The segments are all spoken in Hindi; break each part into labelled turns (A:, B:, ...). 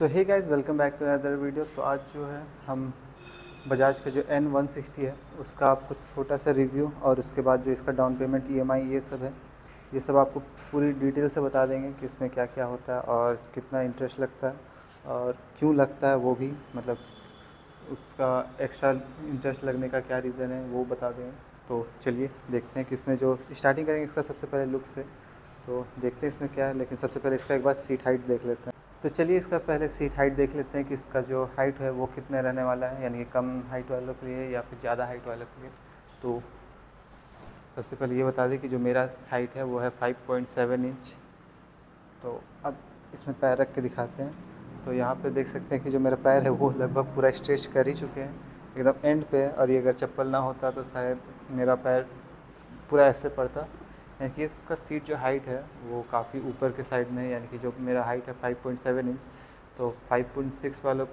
A: तो hey guys, welcome back to another video. तो आज जो है हम बजाज का जो N160 है उसका आपको छोटा सा रिव्यू और उसके बाद जो इसका डाउन पेमेंट EMI ये सब है, ये सब आपको पूरी डिटेल से बता देंगे कि इसमें क्या क्या होता है और कितना इंटरेस्ट लगता है और क्यों लगता है, वो भी मतलब उसका एक्स्ट्रा इंटरेस्ट लगने का क्या रीज़न है वो बता देंगे। तो चलिए देखते हैं कि इसमें जो स्टार्टिंग करेंगे इसका सबसे पहले लुक से। तो देखते हैं इसमें क्या है, लेकिन सबसे पहले इसका एक बार सीट हाइट देख लेते हैं। तो चलिए इसका पहले सीट हाइट देख लेते हैं कि इसका जो हाइट है वो कितने रहने वाला है, यानी कि कम हाइट वालों के लिए या फिर ज़्यादा हाइट वालों के लिए। तो सबसे पहले ये बता दें कि जो मेरा हाइट है वो है 5.7 इंच। तो अब इसमें पैर रख के दिखाते हैं। तो यहाँ पे देख सकते हैं कि जो मेरा पैर है वो लगभग पूरा स्ट्रेच कर ही चुके हैं, एकदम एंड पे है। और ये अगर चप्पल ना होता तो शायद मेरा पैर पूरा ऐसे पड़ता। यानी कि इसका सीट जो हाइट है वो काफ़ी ऊपर के साइड में है, यानी कि जो मेरा हाइट है 5.7 इंच, तो 5.6 वालों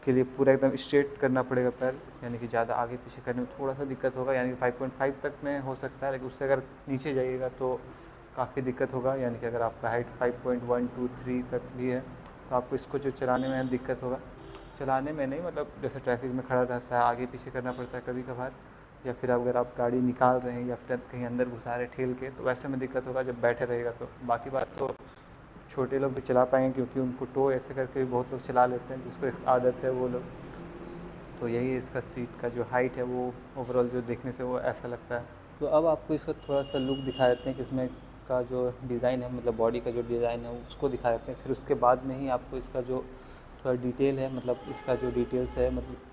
A: के लिए पूरा एकदम स्ट्रेट करना पड़ेगा पैर, यानी कि ज़्यादा आगे पीछे करने में थोड़ा सा दिक्कत होगा। यानी कि 5.5 तक में हो सकता है, लेकिन उससे अगर नीचे जाइएगा तो काफ़ी दिक्कत होगा। यानी कि अगर आपका हाइट 5.1 2 3 तक भी है तो आपको इसको जो चलाने में दिक्कत होगा। चलाने में नहीं, मतलब जैसे ट्रैफिक में खड़ा रहता है, आगे पीछे करना पड़ता है कभी कभार, या फिर अगर आप गाड़ी निकाल रहे हैं या फिर कहीं अंदर घुसा रहे ठेल के, तो वैसे में दिक्कत होगा जब बैठे रहेगा। तो बाकी बात तो छोटे लोग भी चला पाएंगे, क्योंकि उनको टो ऐसे करके भी बहुत लोग चला लेते हैं, जिसको इस आदत है वो लोग। तो यही इसका सीट का जो हाइट है वो ओवरऑल जो देखने से वो ऐसा लगता है। तो अब आपको इसका थोड़ा सा लुक दिखा देते हैं कि इसमें का जो डिज़ाइन है, मतलब बॉडी का जो डिज़ाइन है उसको दिखा देते हैं। फिर उसके बाद में ही आपको इसका जो थोड़ा डिटेल है, मतलब इसका जो डिटेल्स है, मतलब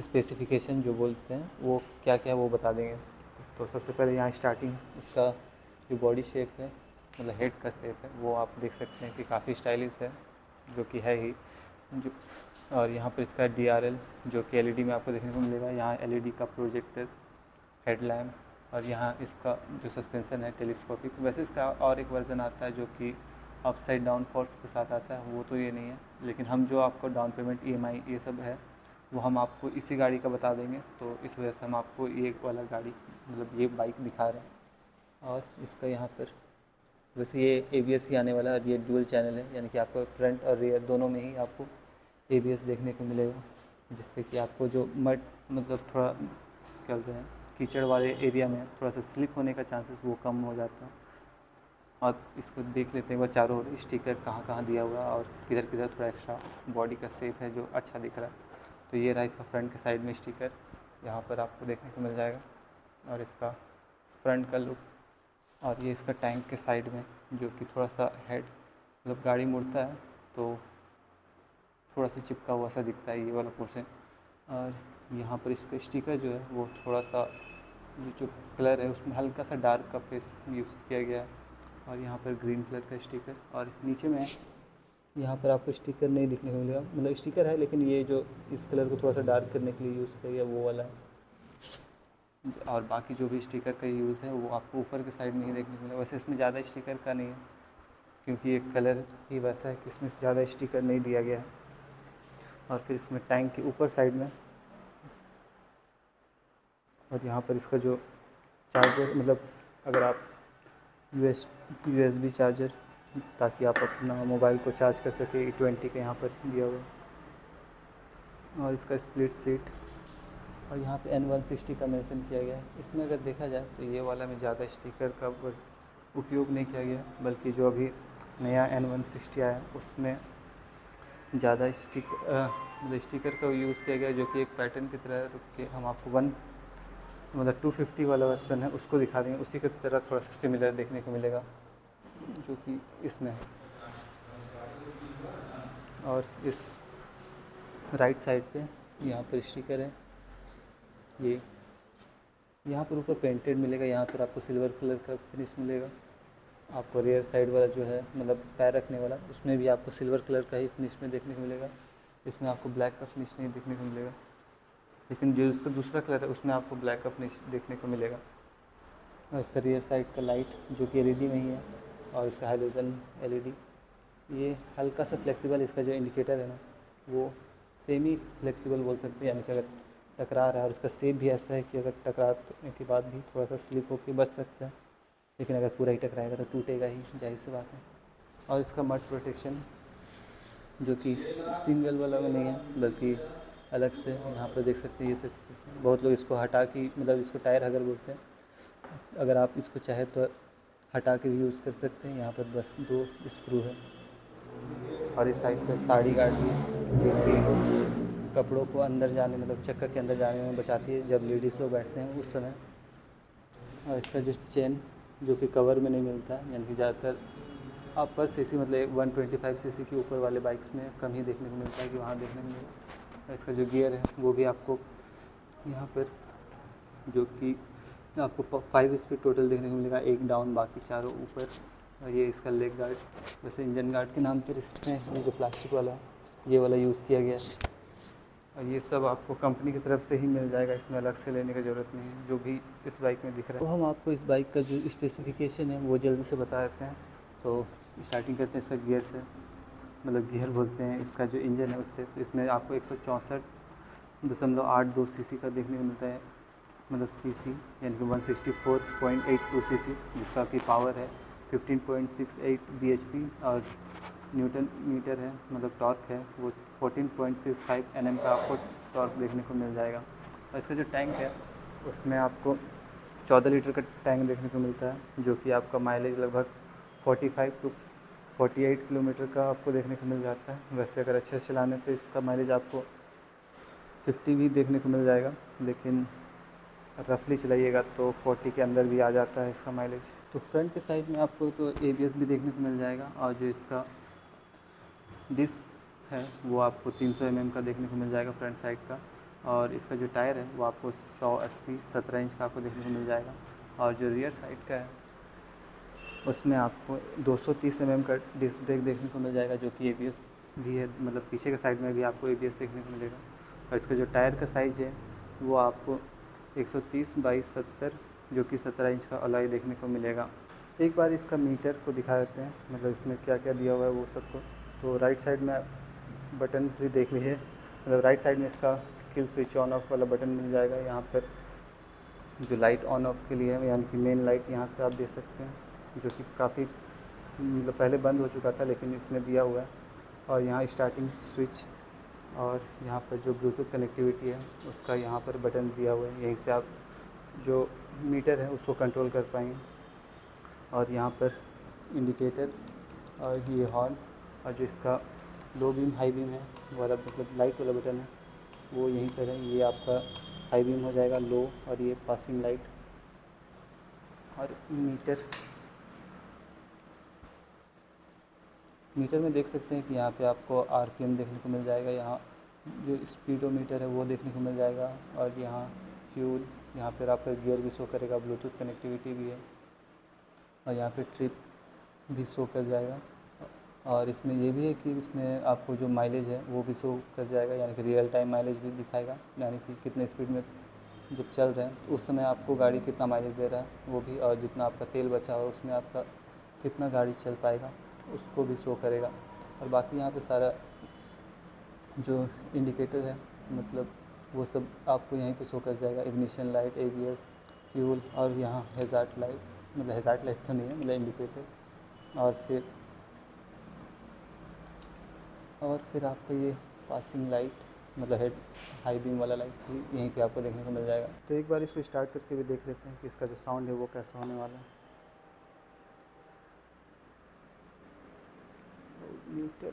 A: स्पेसिफिकेशन जो बोलते हैं वो क्या क्या है वो बता देंगे। तो सबसे पहले यहाँ स्टार्टिंग इसका जो बॉडी शेप है, मतलब हेड का शेप है, वो आप देख सकते हैं कि काफ़ी स्टाइलिश है, जो कि है ही जो। और यहाँ पर इसका DRL जो कि LED में आपको देखने को मिलेगा। यहाँ LED का प्रोजेक्टर, हेडलैम्प, और यहाँ इसका जो सस्पेंसन है टेलीस्कोपिक। वैसे इसका और एक वर्ज़न आता है जो कि अपसाइड डाउन फोर्स के साथ आता है, वो तो ये नहीं है। लेकिन हम जो आपको डाउन पेमेंट EMI ये सब है वो हम आपको इसी गाड़ी का बता देंगे, तो इस वजह से हम आपको ये वाला गाड़ी, मतलब ये बाइक दिखा रहे हैं। और इसका यहाँ पर वैसे ये ABS ही आने वाला है, और ये डुअल चैनल है, यानी कि आपको फ्रंट और रियर दोनों में ही आपको ABS देखने को मिलेगा, जिससे कि आपको जो मड, मतलब थोड़ा क्या बोलते हैं, कीचड़ वाले एरिया में थोड़ा सा स्लिप होने का चांसेस वो कम हो जाता है। और इसको देख लेते हैं वह चारों ओर स्टिकर कहाँ कहाँ दिया हुआ है और किधर किधर थोड़ा एक्स्ट्रा बॉडी का शेप है जो अच्छा दिख रहा है। तो ये रहा इसका फ्रंट के साइड में स्टिकर, यहाँ पर आपको देखने को मिल जाएगा। और इसका फ्रंट का लुक, और ये इसका टैंक के साइड में जो कि थोड़ा सा हेड, मतलब गाड़ी मुड़ता है तो थोड़ा सा चिपका हुआ सा दिखता है ये वाला पोर्शन। और यहाँ पर इसका स्टिकर जो है वो थोड़ा सा जो कलर है उसमें हल्का सा डार्क का फेस यूज़ किया गया है। और यहाँ पर ग्रीन कलर का स्टिकर, और नीचे में यहाँ पर आपको स्टिकर नहीं दिखने को मिलेगा, मतलब स्टिकर है लेकिन ये जो इस कलर को थोड़ा सा डार्क करने के लिए यूज़ किया गया वो वाला है। और बाकी जो भी स्टिकर का यूज़ है वो आपको ऊपर के साइड में ही देखने को मिलेगा। वैसे इसमें ज़्यादा स्टिकर का नहीं है, क्योंकि एक कलर ही वैसा है कि इसमें ज़्यादा स्टिकर नहीं दिया गया है। और फिर इसमें टैंक के ऊपर साइड में, और यहाँ पर इसका जो चार्जर, मतलब अगर आप USB चार्जर, ताकि आप अपना मोबाइल को चार्ज कर सके, E20 का यहाँ पर दिया हुआ है। और इसका स्प्लिट सीट, और यहाँ पे N160 का मेंशन किया गया है। इसमें अगर देखा जाए तो ये वाला में ज़्यादा स्टिकर का उपयोग नहीं किया गया, बल्कि जो अभी नया N160 आया है उसमें ज़्यादा मतलब स्टिकर का यूज़ किया गया, जो कि एक पैटर्न की तरह रुक के हम आपको 250 वाला वर्जन है उसको दिखा देंगे। उसी की तरह थोड़ा सा सिमिलर देखने को मिलेगा जो कि इसमें है। और इस राइट साइड पे यहाँ पर स्टिकर है, ये यहाँ पर ऊपर पेंटेड मिलेगा, यहाँ पर आपको सिल्वर कलर का फिनिश मिलेगा। आपको रियर साइड वाला जो है, मतलब पैर रखने वाला, उसमें भी आपको सिल्वर कलर का ही फिनिश में देखने को मिलेगा। इसमें आपको ब्लैक का फिनिश नहीं देखने को मिलेगा, लेकिन जो इसका दूसरा कलर है उसमें आपको ब्लैक का फिनिश देखने को मिलेगा। और इसका रियर साइड का लाइट जो कि LED में ही है, और इसका हाइलोजन LED, ये हल्का सा फ्लेक्सिबल, इसका जो इंडिकेटर है ना वो सेमी फ्लेक्सिबल बोल सकते हैं, यानी कि अगर टकरा रहा है, और इसका शेप भी ऐसा है कि अगर टकराने के बाद भी थोड़ा सा स्लिप होकर बच सकता है, लेकिन अगर पूरा ही टकराएगा तो टूटेगा ही, जाहिर सी बात है। और इसका मड प्रोटेक्शन जो कि सिंगल वाला में नहीं है बल्कि अलग से। यहाँ पर देख सकते हैं ये सब, बहुत लोग इसको हटा के मतलब इसको टायर हगर बोलते हैं। अगर आप इसको चाहे तो हटा के भी यूज़ कर सकते हैं। यहाँ पर बस 2 स्क्रू है और इस साइड पर साड़ी गार्ड भी है जो कि कपड़ों को अंदर जाने मतलब चक्कर के अंदर जाने में बचाती है जब लेडीज़ लोग बैठते हैं उस समय। और इसका जो चेन जो कि कवर में नहीं मिलता है, यानी कि ज़्यादातर अपर सीसी मतलब 125 सीसी के ऊपर वाले बाइक्स में कम ही देखने को मिलता है कि वहाँ देखने को मिलेगा। और इसका जो गियर है वो भी आपको यहाँ पर जो कि आपको 5 स्पीड टोटल देखने को मिलेगा, 1 डाउन बाकी चारों ऊपर। और ये इसका लेग गार्ड, वैसे इंजन गार्ड के नाम पर इसमें ये जो प्लास्टिक वाला ये वाला यूज़ किया गया है। और ये सब आपको कंपनी की तरफ से ही मिल जाएगा, इसमें अलग से लेने की ज़रूरत नहीं है जो भी इस बाइक में दिख रहा है। तो हम आपको इस बाइक का जो स्पेसिफिकेशन है वो जल्दी से बता देते हैं। तो स्टार्टिंग करते हैं इसका गियर से, मतलब गियर बोलते हैं इसका जो इंजन है उससे। तो इसमें आपको 164.82 सीसी का देखने को मिलता है, मतलब सीसी यानी कि 164.82 सीसी, जिसका की पावर है 15.68 bhp और न्यूटन मीटर है मतलब टॉर्क है वो 14.65 Nm का आपको टॉर्क देखने को मिल जाएगा। और इसका जो टैंक है उसमें आपको 14 लीटर का टैंक देखने को मिलता है जो कि आपका माइलेज लगभग 45 टू 48 किलोमीटर का आपको देखने को मिल जाता है। वैसे अगर अच्छे से चलाने पे इसका माइलेज आपको 50 भी देखने को मिल जाएगा, लेकिन रफली चलाइएगा तो 40 के अंदर भी आ जाता है इसका माइलेज। तो फ्रंट के साइड में आपको तो ABS भी देखने को मिल जाएगा और जो इसका डिस्क है वो आपको 300 mm का देखने को मिल जाएगा फ्रंट साइड का। और इसका जो टायर है वो आपको 180 17 इंच का आपको देखने को मिल जाएगा। और जो रियर साइड का है उसमें आपको 230 mm का डिस्क ब्रेक देखने को मिल जाएगा जो कि ABS भी है, मतलब पीछे के साइड में भी आपको ABS देखने को मिलेगा। और इसका जो टायर का साइज़ है वो आपको 130/70 जो कि 17 इंच का अलॉय देखने को मिलेगा। एक बार इसका मीटर को दिखा देते हैं, मतलब इसमें क्या क्या दिया हुआ है वो सबको। तो राइट साइड में बटन भी देख लीजिए, मतलब राइट साइड में इसका किल स्विच ऑन ऑफ वाला बटन मिल जाएगा। यहाँ पर जो लाइट ऑन ऑफ के लिए है यानी कि मेन लाइट यहाँ से आप दे सकते हैं, जो कि काफ़ी मतलब पहले बंद हो चुका था लेकिन इसमें दिया हुआ है। और यहाँ स्टार्टिंग स्विच और यहाँ पर जो ब्लूटूथ कनेक्टिविटी है उसका यहाँ पर बटन दिया हुआ है, यहीं से आप जो मीटर है उसको कंट्रोल कर पाएंगे। और यहाँ पर इंडिकेटर और ये हॉर्न और जो इसका लो बीम हाई बीम है वाला मतलब लाइट वाला बटन है वो यहीं पर है। ये आपका हाई बीम हो जाएगा लो, और ये पासिंग लाइट। और मीटर में देख सकते हैं कि यहाँ पे आपको RPM देखने को मिल जाएगा, यहाँ जो स्पीडोमीटर है वो देखने को मिल जाएगा। और यहाँ फ्यूल, यहाँ पर आपका गियर भी शो करेगा, ब्लूटूथ कनेक्टिविटी भी है और यहाँ पे ट्रिप भी शो कर जाएगा। और इसमें ये भी है कि इसमें आपको जो माइलेज है वो भी शो कर जाएगा, यानी कि रियल टाइम माइलेज भी दिखाएगा, यानी कि कितने स्पीड में जब चल रहे हैं तो उस समय आपको गाड़ी कितना माइलेज दे रहा है वो भी, और जितना आपका तेल बचा हो उसमें आपका कितना गाड़ी चल पाएगा उसको भी शो करेगा। और बाकी यहाँ पे सारा जो इंडिकेटर है मतलब वो सब आपको यहीं पे शो कर जाएगा, इग्निशन लाइट, ABS, फ्यूल और यहाँ हैज़ार्ड लाइट, मतलब हैज़ार्ड लाइट तो नहीं है मतलब इंडिकेटर। और फिर आपका ये पासिंग लाइट मतलब हेड हाई बीम वाला लाइट भी यहीं पे आपको देखने को मिल जाएगा। तो एक बार इसको स्टार्ट करके भी देख लेते हैं कि इसका जो साउंड है वो कैसा होने वाला है। न्यूट्रल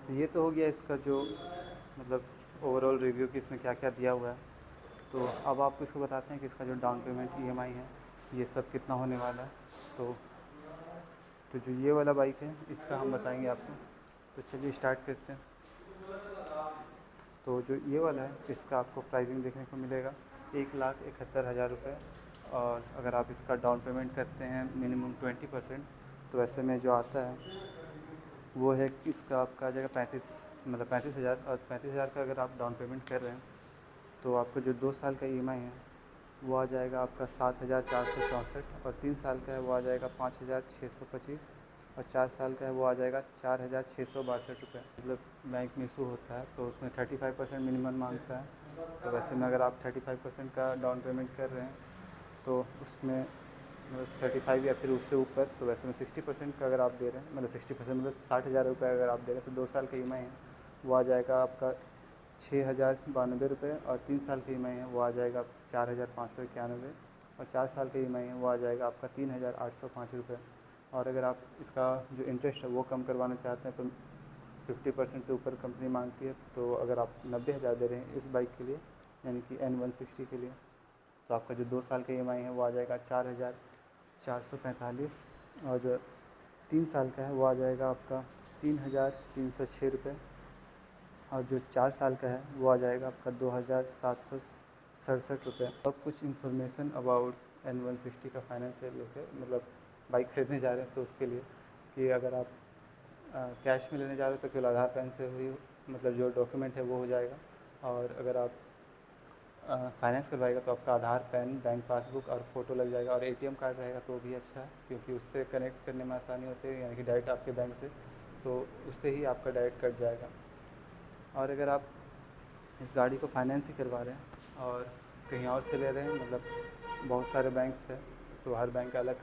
A: तो ये तो हो गया इसका जो मतलब ओवरऑल रिव्यू कि इसमें क्या क्या दिया हुआ है। तो अब आपको इसको बताते हैं कि इसका जो डाउन पेमेंट EMI है ये सब कितना होने वाला है। तो जो ये वाला बाइक है इसका हम बताएंगे आपको। तो चलिए स्टार्ट करते हैं। तो जो ये वाला है इसका आपको प्राइसिंग देखने को मिलेगा 1,71,000 रुपये। और अगर आप इसका डाउन पेमेंट करते हैं मिनिमम 20%, तो ऐसे में जो आता है वो है इसका आपका आ जाएगा मतलब 35,000, और 35,000 का अगर आप डाउन पेमेंट कर रहे हैं तो आपका जो 2 साल का ईएमआई है वो आ जाएगा आपका 7,464, और 3 साल का है वो आ जाएगा 5,625, और 4 साल का है वो आ जाएगा 4,662 रुपये। मतलब बैंक में इशू होता है तो उसमें 35% मिनिमम मांगता है। तो वैसे में अगर आप 35% का डाउन पेमेंट कर रहे हैं तो उसमें मतलब 35 या फिर उससे ऊपर, तो वैसे में 60% का अगर आप दे रहे हैं, मतलब 60% मतलब 60,000 रुपये अगर आप दे रहे हैं, तो 2 साल का ईएमआई है वो आ जाएगा आपका 6,092 रुपये, और 3 साल की ईएमआई है वो आ जाएगा 4,591, और 4 साल की ईएमआई है वो आ जाएगा आपका 3,805 रुपये। और अगर आप इसका जो इंटरेस्ट है वो कम करवाना चाहते हैं तो 50% से ऊपर कंपनी मांगती है। तो अगर आप 90,000 दे रहे हैं इस बाइक के लिए, यानी कि N160 के लिए, तो आपका जो 2 साल का ईएमआई है वो आ जाएगा 4,445, और जो 3 साल का है वो आ जाएगा आपका 3,306 रुपये, और जो 4 साल का है वो आ जाएगा आपका 2,767 रुपये। अब कुछ इन्फॉर्मेशन अबाउट N160 का फाइनेंस से लेकर, मतलब बाइक खरीदने जा रहे हैं तो उसके लिए, कि अगर आप कैश में लेने जा रहे हो तो केवल आधार पैन से हुई, मतलब जो डॉक्यूमेंट है वो हो जाएगा। और अगर आप फाइनेंस करवाएगा तो आपका आधार, पैन, बैंक पासबुक और फ़ोटो लग जाएगा, और एटीएम कार्ड रहेगा तो भी अच्छा है, क्योंकि उससे कनेक्ट करने में आसानी होती है, यानी कि डायरेक्ट आपके बैंक से, तो उससे ही आपका डायरेक्ट कट जाएगा। और अगर आप इस गाड़ी को फाइनेंस ही करवा रहे हैं और कहीं और से ले रहे हैं, मतलब बहुत सारे बैंक्स हैं तो हर बैंक का अलग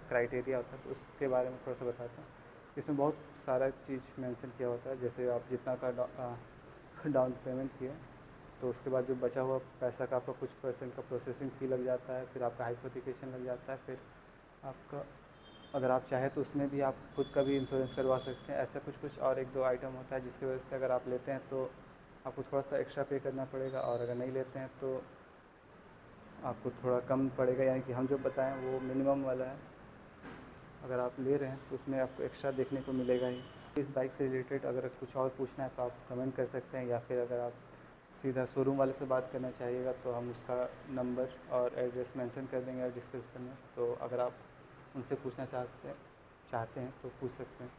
A: क्राइटेरिया होता है, तो उसके बारे में थोड़ा सा बताते हैं। इसमें बहुत सारा चीज़ मेंशन किया होता है, जैसे आप जितना का डाउन पेमेंट किए तो उसके बाद जो बचा हुआ पैसा का आपका कुछ परसेंट का प्रोसेसिंग फ़ी लग जाता है, फिर आपका हाइपोथिकेशन लग जाता है, फिर आपका, अगर आप चाहें तो उसमें भी आप खुद का भी इंश्योरेंस करवा सकते हैं। ऐसा कुछ कुछ और 1-2 आइटम होता है जिसकी वजह से अगर आप लेते हैं तो आपको थोड़ा सा एक्स्ट्रा पे करना पड़ेगा, और अगर नहीं लेते हैं तो आपको थोड़ा कम पड़ेगा, यानी कि हम जो बताएं वो मिनिमम वाला है। अगर आप ले रहे हैं तो उसमें आपको एक्स्ट्रा देखने को मिलेगा ही। इस बाइक से रिलेटेड अगर कुछ और पूछना है तो आप कमेंट कर सकते हैं, या फिर अगर आप सीधा शोरूम वाले से बात करना चाहिएगा तो हम उसका नंबर और एड्रेस मेंशन कर देंगे डिस्क्रिप्शन में। तो अगर आप उनसे पूछना चाहते हैं तो पूछ सकते हैं।